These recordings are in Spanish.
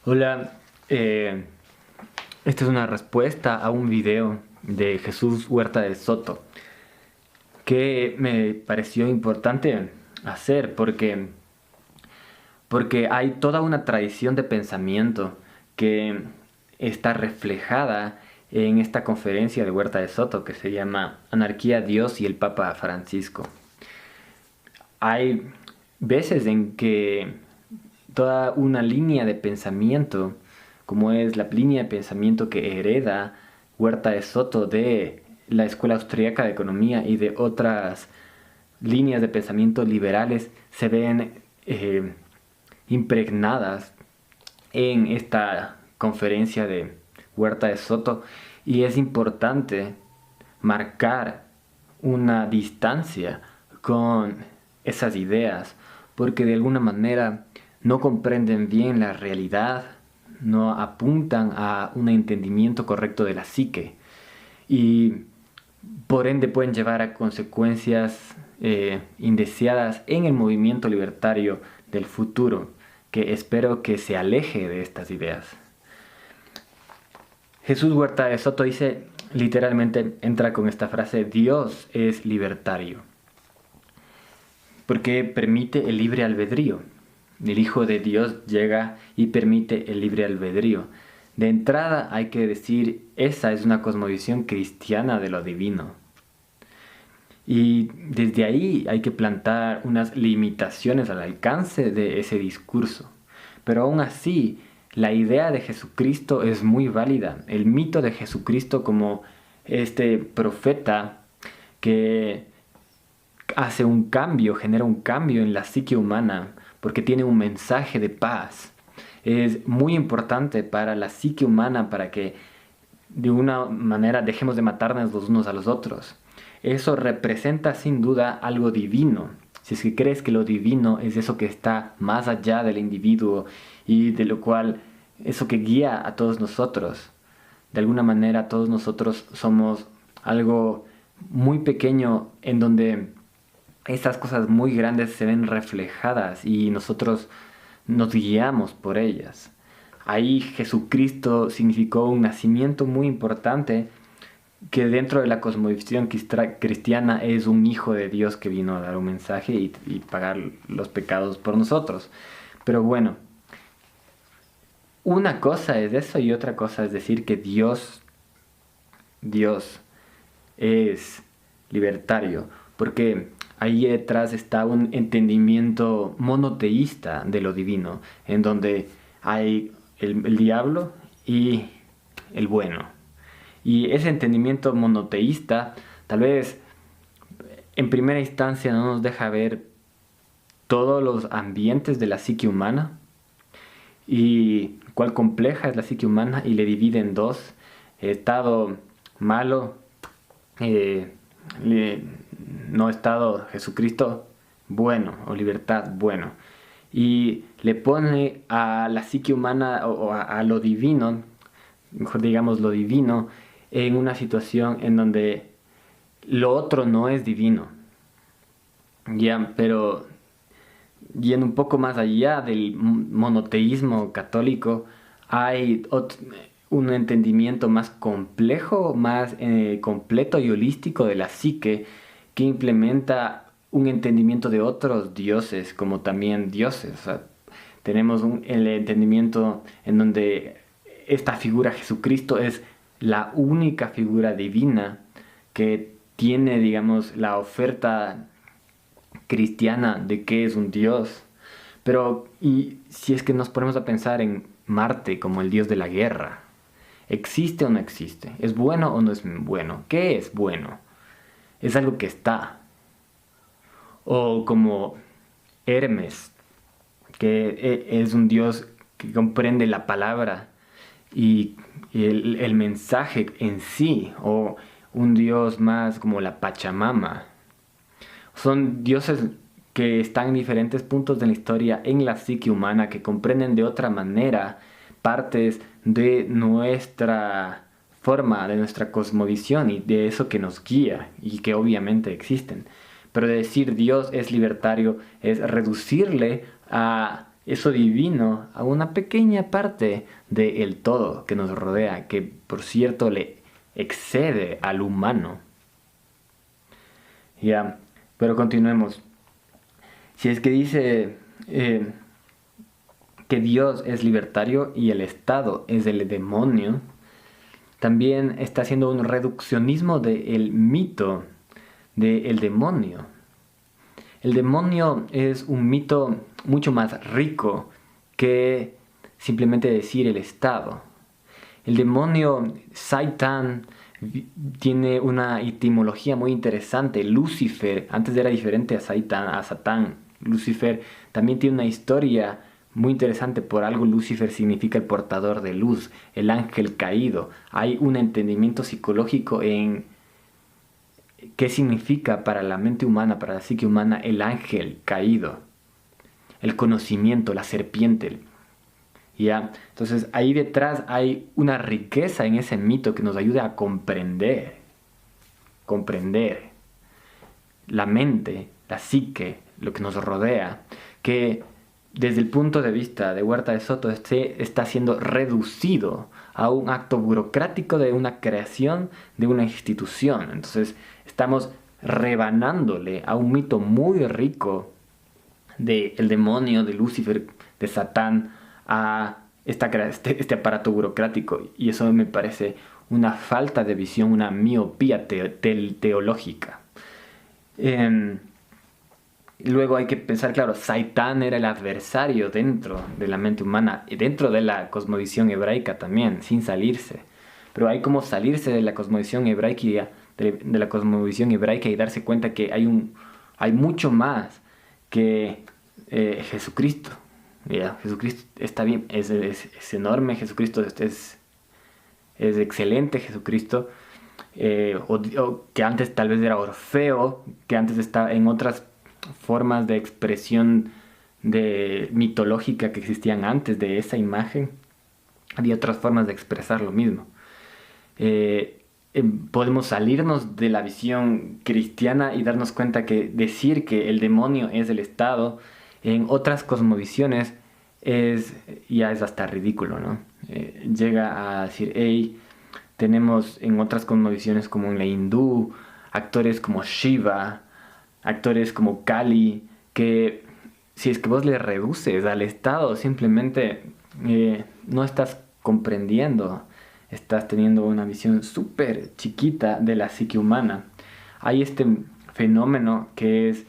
Hola, esta es una respuesta a un video de Jesús Huerta de Soto que me pareció importante hacer porque hay toda una tradición de pensamiento que está reflejada en esta conferencia de Huerta de Soto que se llama Anarquía, Dios y el Papa Francisco. Hay veces en que toda una línea de pensamiento, como es la línea de pensamiento que hereda Huerta de Soto de la Escuela Austríaca de Economía y de otras líneas de pensamiento liberales, se ven impregnadas en esta conferencia de Huerta de Soto, y es importante marcar una distancia con esas ideas porque de alguna manera no comprenden bien la realidad, no apuntan a un entendimiento correcto de la psique y por ende pueden llevar a consecuencias indeseadas en el movimiento libertario del futuro, que espero que se aleje de estas ideas. Jesús Huerta de Soto dice, literalmente entra con esta frase: Dios es libertario, porque permite el libre albedrío. El Hijo de Dios llega y permite el libre albedrío. De entrada hay que decir, esa es una cosmovisión cristiana de lo divino. Y desde ahí hay que plantar unas limitaciones al alcance de ese discurso. Pero aún así, la idea de Jesucristo es muy válida. El mito de Jesucristo como este profeta que hace un cambio, genera un cambio en la psique humana, porque tiene un mensaje de paz. Es muy importante para la psique humana para que de una manera dejemos de matarnos los unos a los otros. Eso representa sin duda algo divino. Si es que crees que lo divino es eso que está más allá del individuo y de lo cual eso que guía a todos nosotros. De alguna manera todos nosotros somos algo muy pequeño en donde estas cosas muy grandes se ven reflejadas y nosotros nos guiamos por ellas. Ahí Jesucristo significó un nacimiento muy importante que dentro de la cosmovisión cristiana es un hijo de Dios que vino a dar un mensaje y pagar los pecados por nosotros. Pero bueno, una cosa es eso y otra cosa es decir que Dios es libertario, porque ahí detrás está un entendimiento monoteísta de lo divino, en donde hay el diablo y el bueno. Y ese entendimiento monoteísta tal vez en primera instancia no nos deja ver todos los ambientes de la psique humana y cuál compleja es la psique humana y le divide en dos: estado malo, eh, no estado Jesucristo bueno o libertad bueno, y le pone a la psique humana o a lo divino, mejor digamos lo divino, en una situación en donde lo otro no es divino. Ya, pero yendo un poco más allá del monoteísmo católico, hay un entendimiento más complejo, más completo y holístico de la psique, que implementa un entendimiento de otros dioses como también dioses. O sea, tenemos el entendimiento en donde esta figura Jesucristo es la única figura divina que tiene, digamos, la oferta cristiana de qué es un dios. Pero, y si es que nos ponemos a pensar en Marte como el dios de la guerra, ¿existe o no existe? ¿Es bueno o no es bueno? ¿Qué es bueno? Es algo que está. O como Hermes, que es un dios que comprende la palabra y el mensaje en sí, o un dios más como la Pachamama. Son dioses que están en diferentes puntos de la historia en la psique humana, que comprenden de otra manera partes de nuestra forma, de nuestra cosmovisión y de eso que nos guía y que obviamente existen. Pero decir Dios es libertario es reducirle a eso divino a una pequeña parte del todo que nos rodea, que por cierto le excede al humano. Ya, pero continuemos. Si es que dice que Dios es libertario y el Estado es el demonio, también está haciendo un reduccionismo del mito del demonio. El demonio es un mito mucho más rico que simplemente decir el Estado. El demonio, Satán, tiene una etimología muy interesante. Lucifer, antes era diferente a Satán. Lucifer también tiene una historia muy interesante. Por algo Lucifer significa el portador de luz, el ángel caído. Hay un entendimiento psicológico en qué significa para la mente humana, para la psique humana, el ángel caído, el conocimiento, la serpiente. ¿Ya? Entonces ahí detrás hay una riqueza en ese mito que nos ayuda a comprender la mente, la psique, lo que nos rodea, que desde el punto de vista de Huerta de Soto está siendo reducido a un acto burocrático de una creación de una institución. Entonces estamos rebanándole a un mito muy rico del demonio, de Lucifer, de Satán, a este aparato burocrático. Y eso me parece una falta de visión, una miopía teológica. Luego hay que pensar, claro, Satán era el adversario dentro de la mente humana y dentro de la cosmovisión hebraica también, sin salirse. Pero hay como salirse de la cosmovisión hebraica, de la cosmovisión hebraica y darse cuenta que hay mucho más que Jesucristo. Ya, Jesucristo está bien, es enorme, Jesucristo es excelente, Jesucristo. O que antes tal vez era Orfeo, que antes estaba en otras formas de expresión mitológica que existían antes de esa imagen. Había otras formas de expresar lo mismo. Podemos salirnos de la visión cristiana y darnos cuenta que decir que el demonio es el Estado en otras cosmovisiones ya es hasta ridículo, ¿no? Llega a decir, hey, tenemos en otras cosmovisiones como en la hindú, actores como Shiva, actores como Kali, que si es que vos le reduces al Estado, simplemente no estás comprendiendo, estás teniendo una visión súper chiquita de la psique humana. Hay este fenómeno que es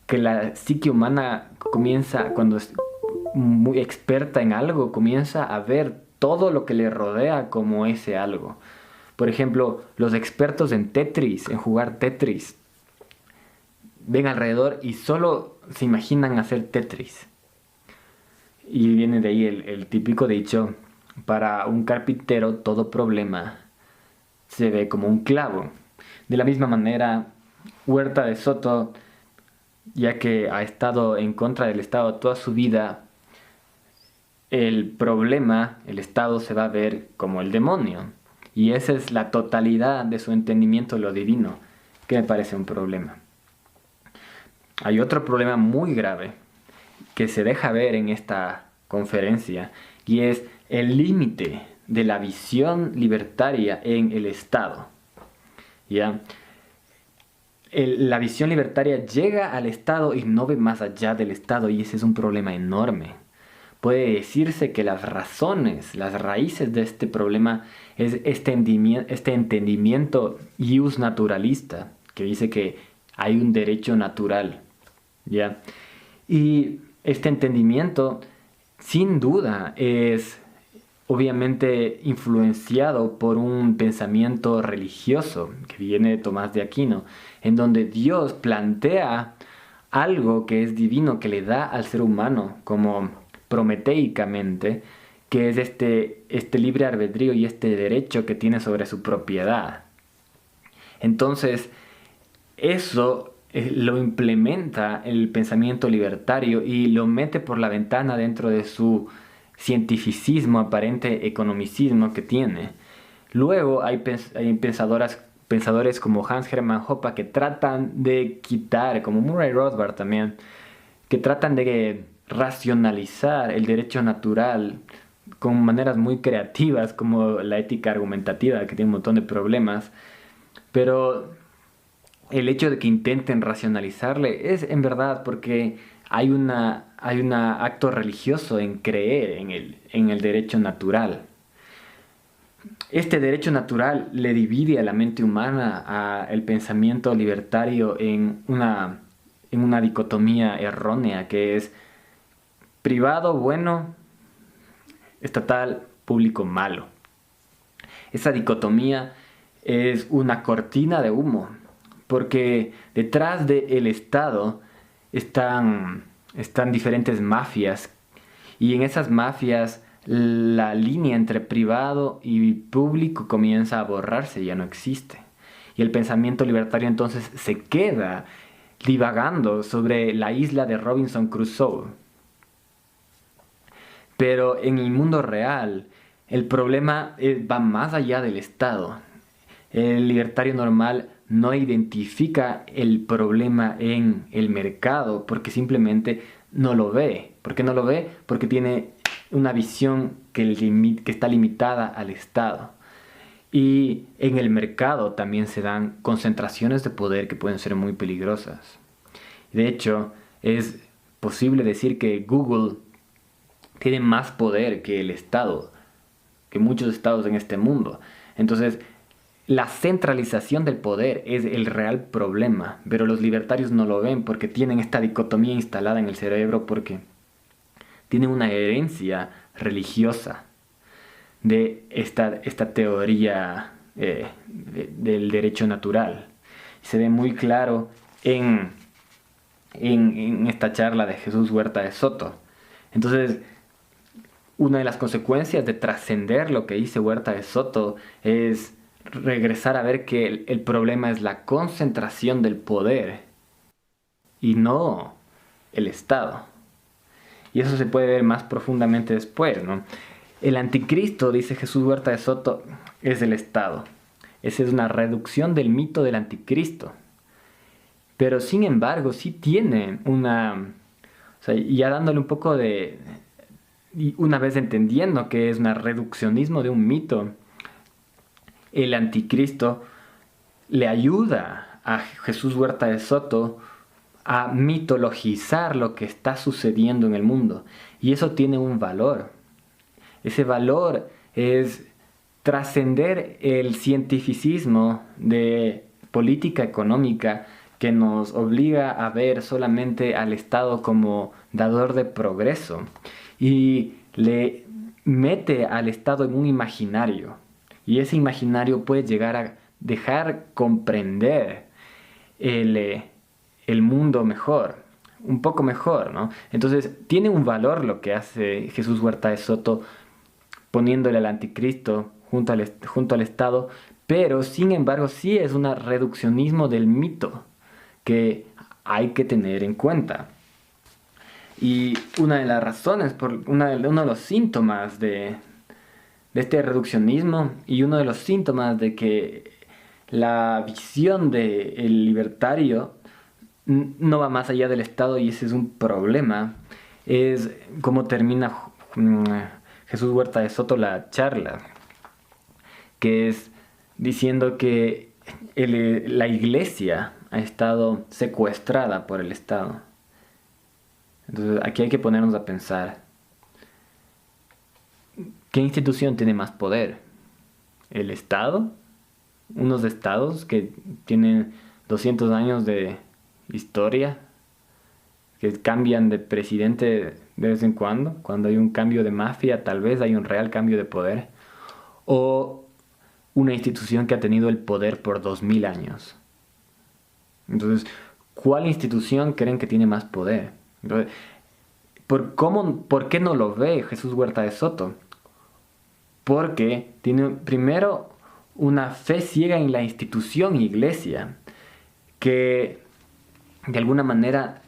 que la psique humana comienza, cuando es muy experta en algo, comienza a ver todo lo que le rodea como ese algo. Por ejemplo, los expertos en Tetris, en jugar Tetris, ven alrededor y solo se imaginan hacer Tetris. Y viene de ahí el típico dicho, para un carpintero todo problema se ve como un clavo. De la misma manera, Huerta de Soto, ya que ha estado en contra del Estado toda su vida, el problema, el Estado se va a ver como el demonio. Y esa es la totalidad de su entendimiento de lo divino, que me parece un problema. Hay otro problema muy grave que se deja ver en esta conferencia y es el límite de la visión libertaria en el Estado. ¿Ya? La visión libertaria llega al Estado y no ve más allá del Estado, y ese es un problema enorme. Puede decirse que las razones, las raíces de este problema es este entendimiento ius naturalista, que dice que hay un derecho natural, ¿ya? Y este entendimiento, sin duda, es obviamente influenciado por un pensamiento religioso que viene de Tomás de Aquino, en donde Dios plantea algo que es divino, que le da al ser humano como prometeicamente, que es este libre albedrío y este derecho que tiene sobre su propiedad. Entonces, eso lo implementa el pensamiento libertario y lo mete por la ventana dentro de su cientificismo, aparente economicismo que tiene. Luego hay pensadores como Hans Hermann Hoppe que tratan de quitar, como Murray Rothbard también, que tratan de racionalizar el derecho natural con maneras muy creativas, como la ética argumentativa, que tiene un montón de problemas, pero el hecho de que intenten racionalizarle es en verdad porque hay un acto religioso en creer en el derecho natural. Este derecho natural le divide a la mente humana, al pensamiento libertario, en una dicotomía errónea que es privado bueno, estatal público malo. Esa dicotomía es una cortina de humo, porque detrás del Estado están diferentes mafias, y en esas mafias la línea entre privado y público comienza a borrarse, ya no existe. Y el pensamiento libertario entonces se queda divagando sobre la isla de Robinson Crusoe. Pero en el mundo real, el problema va más allá del Estado. El libertario normal no identifica el problema en el mercado porque simplemente no lo ve. ¿Por qué no lo ve? Porque tiene una visión que está limitada al Estado. Y en el mercado también se dan concentraciones de poder que pueden ser muy peligrosas. De hecho, es posible decir que Google tiene más poder que el Estado, que muchos estados en este mundo. Entonces, la centralización del poder es el real problema, pero los libertarios no lo ven porque tienen esta dicotomía instalada en el cerebro, porque tienen una herencia religiosa de esta teoría del derecho natural. Se ve muy claro en esta charla de Jesús Huerta de Soto. Entonces, una de las consecuencias de trascender lo que dice Huerta de Soto es regresar a ver que el problema es la concentración del poder y no el Estado. Y eso se puede ver más profundamente después, ¿no? El anticristo, dice Jesús Huerta de Soto, es el Estado. Esa es una reducción del mito del anticristo. Pero sin embargo, sí tiene una... O sea, ya dándole un poco de... Y una vez entendiendo que es un reduccionismo de un mito, el anticristo le ayuda a Jesús Huerta de Soto a mitologizar lo que está sucediendo en el mundo. Y eso tiene un valor. Ese valor es trascender el cientificismo de política económica que nos obliga a ver solamente al Estado como dador de progreso y le mete al Estado en un imaginario. Y ese imaginario puede llegar a dejar comprender el mundo mejor, un poco mejor, ¿no? Entonces tiene un valor lo que hace Jesús Huerta de Soto poniéndole al anticristo junto al Estado, pero sin embargo sí es un reduccionismo del mito que hay que tener en cuenta. Y una de las razones, uno de los síntomas de este reduccionismo y uno de los síntomas de que la visión del libertario no va más allá del Estado, y ese es un problema, es cómo termina Jesús Huerta de Soto la charla, que es diciendo que la iglesia ha estado secuestrada por el Estado. Entonces aquí hay que ponernos a pensar, ¿qué institución tiene más poder? ¿El Estado? Unos estados que tienen 200 años de historia, que cambian de presidente de vez en cuando hay un cambio de mafia, tal vez hay un real cambio de poder, o una institución que ha tenido el poder por 2000 años. Entonces, ¿cuál institución creen que tiene más poder? Entonces, ¿por qué no lo ve Jesús Huerta de Soto? Porque tiene primero una fe ciega en la institución iglesia, que de alguna manera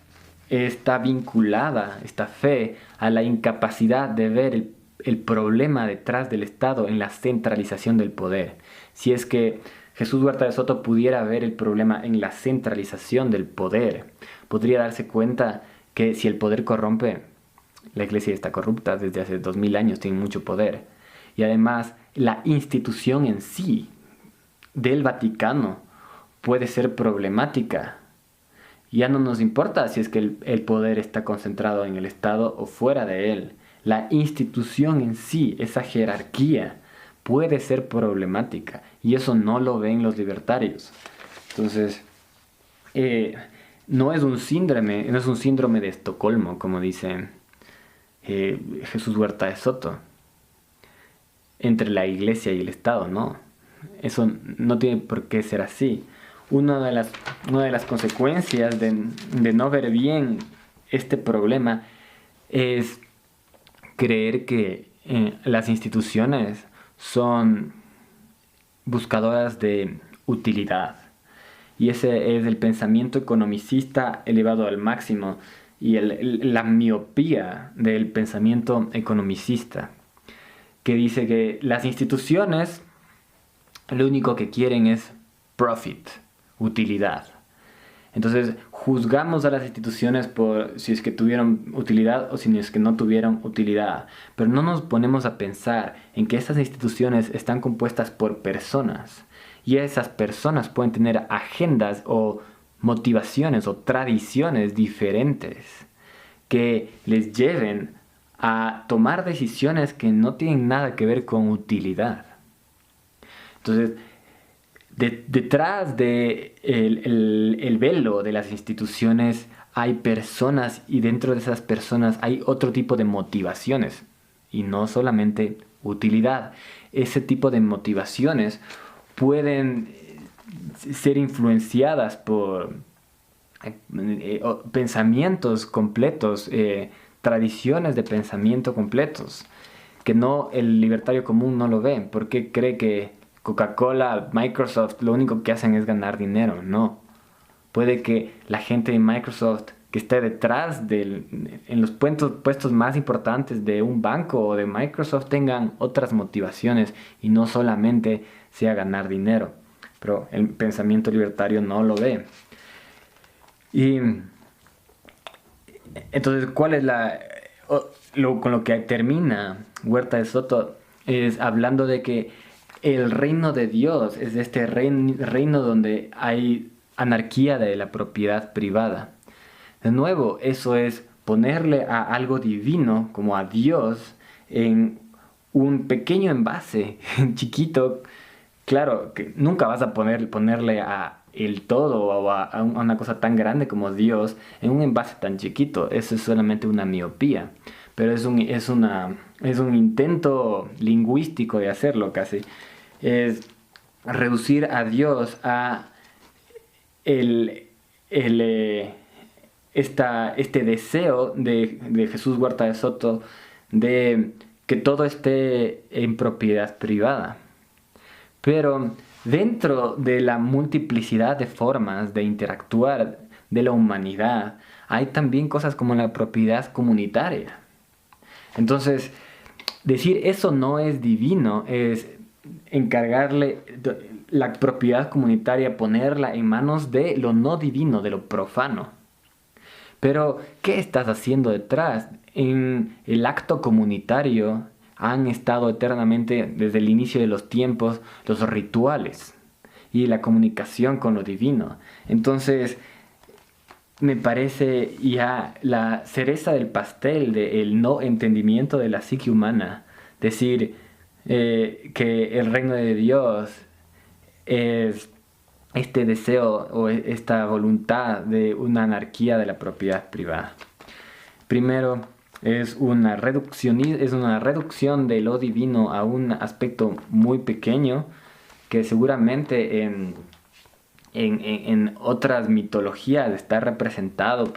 está vinculada, esta fe, a la incapacidad de ver el problema detrás del Estado en la centralización del poder. Si es que Jesús Huerta de Soto pudiera ver el problema en la centralización del poder, podría darse cuenta que si el poder corrompe, la iglesia está corrupta desde hace 2000 años, tiene mucho poder. Y además, la institución en sí del Vaticano puede ser problemática. Ya no nos importa si es que el poder está concentrado en el Estado o fuera de él. La institución en sí, esa jerarquía, puede ser problemática. Y eso no lo ven los libertarios. Entonces, no es un síndrome de Estocolmo, como dice Jesús Huerta de Soto, entre la iglesia y el Estado, no. Eso no tiene por qué ser así. Una de las consecuencias de no ver bien este problema es creer que las instituciones son buscadoras de utilidad. Y ese es el pensamiento economicista elevado al máximo y la miopía del pensamiento economicista, que dice que las instituciones lo único que quieren es profit, utilidad. Entonces juzgamos a las instituciones por si es que tuvieron utilidad o si es que no tuvieron utilidad. Pero no nos ponemos a pensar en que estas instituciones están compuestas por personas. Y esas personas pueden tener agendas o motivaciones o tradiciones diferentes que les lleven a tomar decisiones que no tienen nada que ver con utilidad. Entonces, detrás de el velo de las instituciones hay personas y dentro de esas personas hay otro tipo de motivaciones y no solamente utilidad. Ese tipo de motivaciones pueden ser influenciadas por pensamientos completos, tradiciones de pensamiento completos, que no el libertario común no lo ve, porque cree que Coca-Cola, Microsoft, lo único que hacen es ganar dinero. No. Puede que la gente de Microsoft que esté detrás en los puestos más importantes de un banco o de Microsoft tengan otras motivaciones y no solamente sea ganar dinero. Pero el pensamiento libertario no lo ve. Y entonces, ¿cuál es con lo que termina Huerta de Soto? Es hablando de que el reino de Dios es este reino donde hay anarquía de la propiedad privada. De nuevo, eso es ponerle a algo divino, como a Dios, en un pequeño envase, chiquito. Claro, que nunca vas a ponerle a el todo o a una cosa tan grande como Dios en un envase tan chiquito. Eso es solamente una miopía. Pero es un intento lingüístico de hacerlo casi. Es reducir a Dios a este deseo de Jesús Huerta de Soto de que todo esté en propiedad privada. Pero dentro de la multiplicidad de formas de interactuar de la humanidad, hay también cosas como la propiedad comunitaria. Entonces, decir eso no es divino es encargarle la propiedad comunitaria, ponerla en manos de lo no divino, de lo profano. Pero, ¿qué estás haciendo detrás? En el acto comunitario han estado eternamente, desde el inicio de los tiempos, los rituales y la comunicación con lo divino. Entonces, me parece ya la cereza del pastel del no entendimiento de la psique humana. Decir que el reino de Dios es este deseo o esta voluntad de una anarquía de la propiedad privada. Primero, es una reducción de lo divino a un aspecto muy pequeño que seguramente en otras mitologías está representado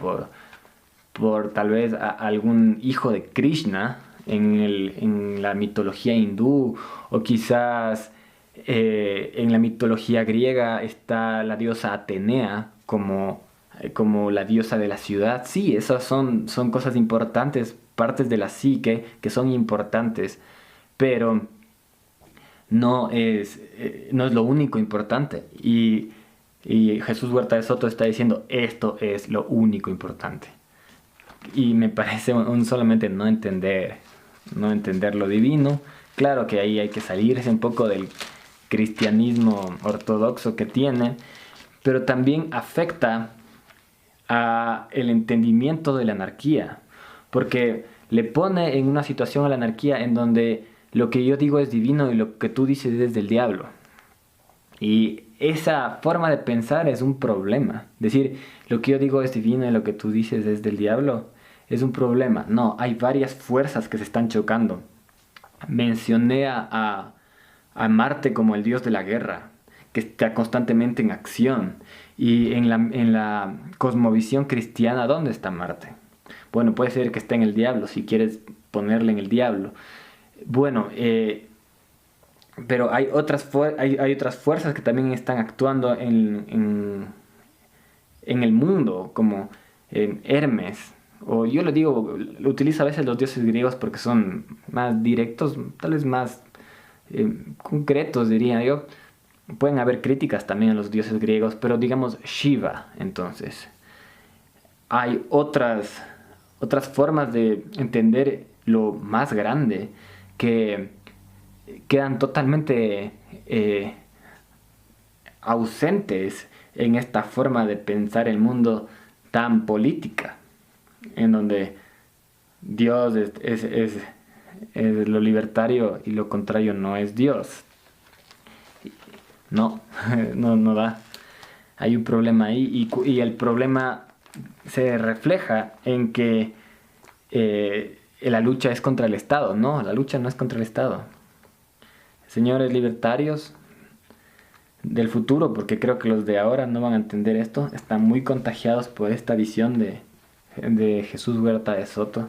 por tal vez algún hijo de Krishna en la mitología hindú, o quizás en la mitología griega está la diosa Atenea como la diosa de la ciudad. Sí, esas son cosas importantes, partes de la psique que son importantes, pero no es lo único importante. Y Jesús Huerta de Soto está diciendo, esto es lo único importante. y me parece solamente no entender lo divino. Claro que ahí hay que salirse un poco del cristianismo ortodoxo que tiene, pero también afecta a el entendimiento de la anarquía, porque le pone en una situación a la anarquía en donde lo que yo digo es divino y lo que tú dices es del diablo. Y esa forma de pensar es un problema. Decir, lo que yo digo es divino y lo que tú dices es del diablo es un problema. No, hay varias fuerzas que se están chocando. Mencioné a Marte como el dios de la guerra, que está constantemente en acción. Y en la cosmovisión cristiana, ¿dónde está Marte? Bueno, puede ser que esté en el diablo, si quieres ponerle en el diablo. Bueno, pero hay otras fuerzas que también están actuando en el mundo, como Hermes. O yo le digo, lo utilizo a veces los dioses griegos porque son más directos, tal vez más concretos, diría yo. Pueden haber críticas también a los dioses griegos, pero digamos Shiva, entonces. Hay otras formas de entender lo más grande que quedan totalmente ausentes en esta forma de pensar el mundo tan política, en donde Dios es lo libertario y lo contrario no es Dios. No, no da. Hay un problema ahí y el problema se refleja en que la lucha es contra el Estado. No, la lucha no es contra el Estado. Señores libertarios del futuro, porque creo que los de ahora no van a entender esto, están muy contagiados por esta visión de Jesús Huerta de Soto.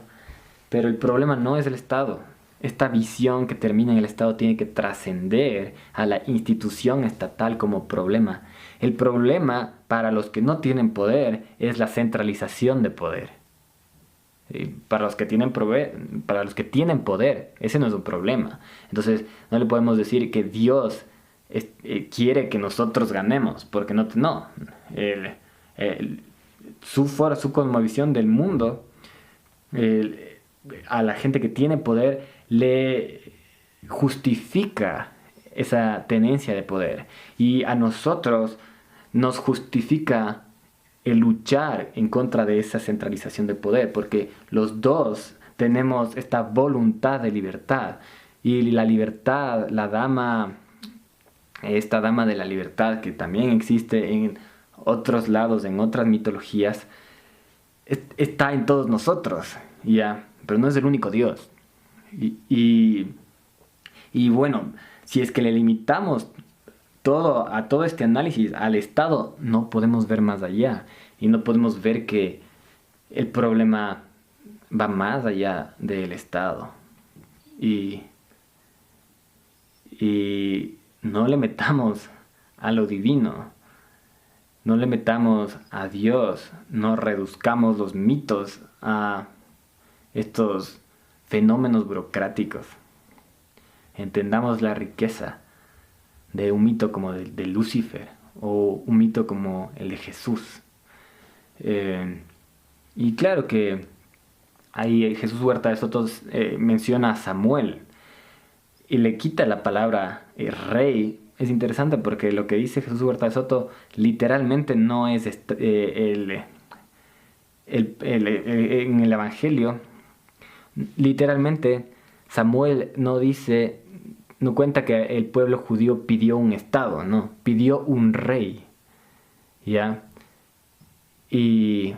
Pero el problema no es el Estado. Esta visión que termina en el Estado tiene que trascender a la institución estatal como problema. El problema para los que no tienen poder es la centralización de poder. Para los que tienen poder, ese no es un problema. Entonces, no le podemos decir que Dios quiere que nosotros ganemos, porque no. Su cosmovisión del mundo, a la gente que tiene poder, le justifica esa tenencia de poder. Y a nosotros nos justifica el luchar en contra de esa centralización de poder, porque los dos tenemos esta voluntad de libertad. Y la libertad, esta dama de la libertad que también existe en otros lados, en otras mitologías, está en todos nosotros, ya, pero no es el único Dios. Y bueno, si es que le limitamos a todo este análisis al Estado, no podemos ver más allá y no podemos ver que el problema va más allá del Estado. Y no le metamos a lo divino, no le metamos a Dios, no reduzcamos los mitos a estos fenómenos burocráticos. Entendamos la riqueza de un mito como el de Lucifer o un mito como el de Jesús. Y claro que ahí Jesús Huerta de Soto menciona a Samuel y le quita la palabra rey. Es interesante porque lo que dice Jesús Huerta de Soto literalmente no es en el Evangelio. Literalmente Samuel no cuenta que el pueblo judío pidió un estado, no, pidió un rey, ¿ya? Y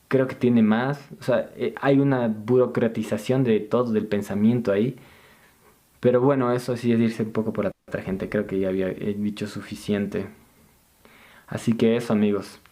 creo que tiene más, o sea, hay una burocratización de todo, del pensamiento ahí, pero bueno, eso sí es irse un poco por la tangente, creo que ya había dicho suficiente. Así que eso, amigos.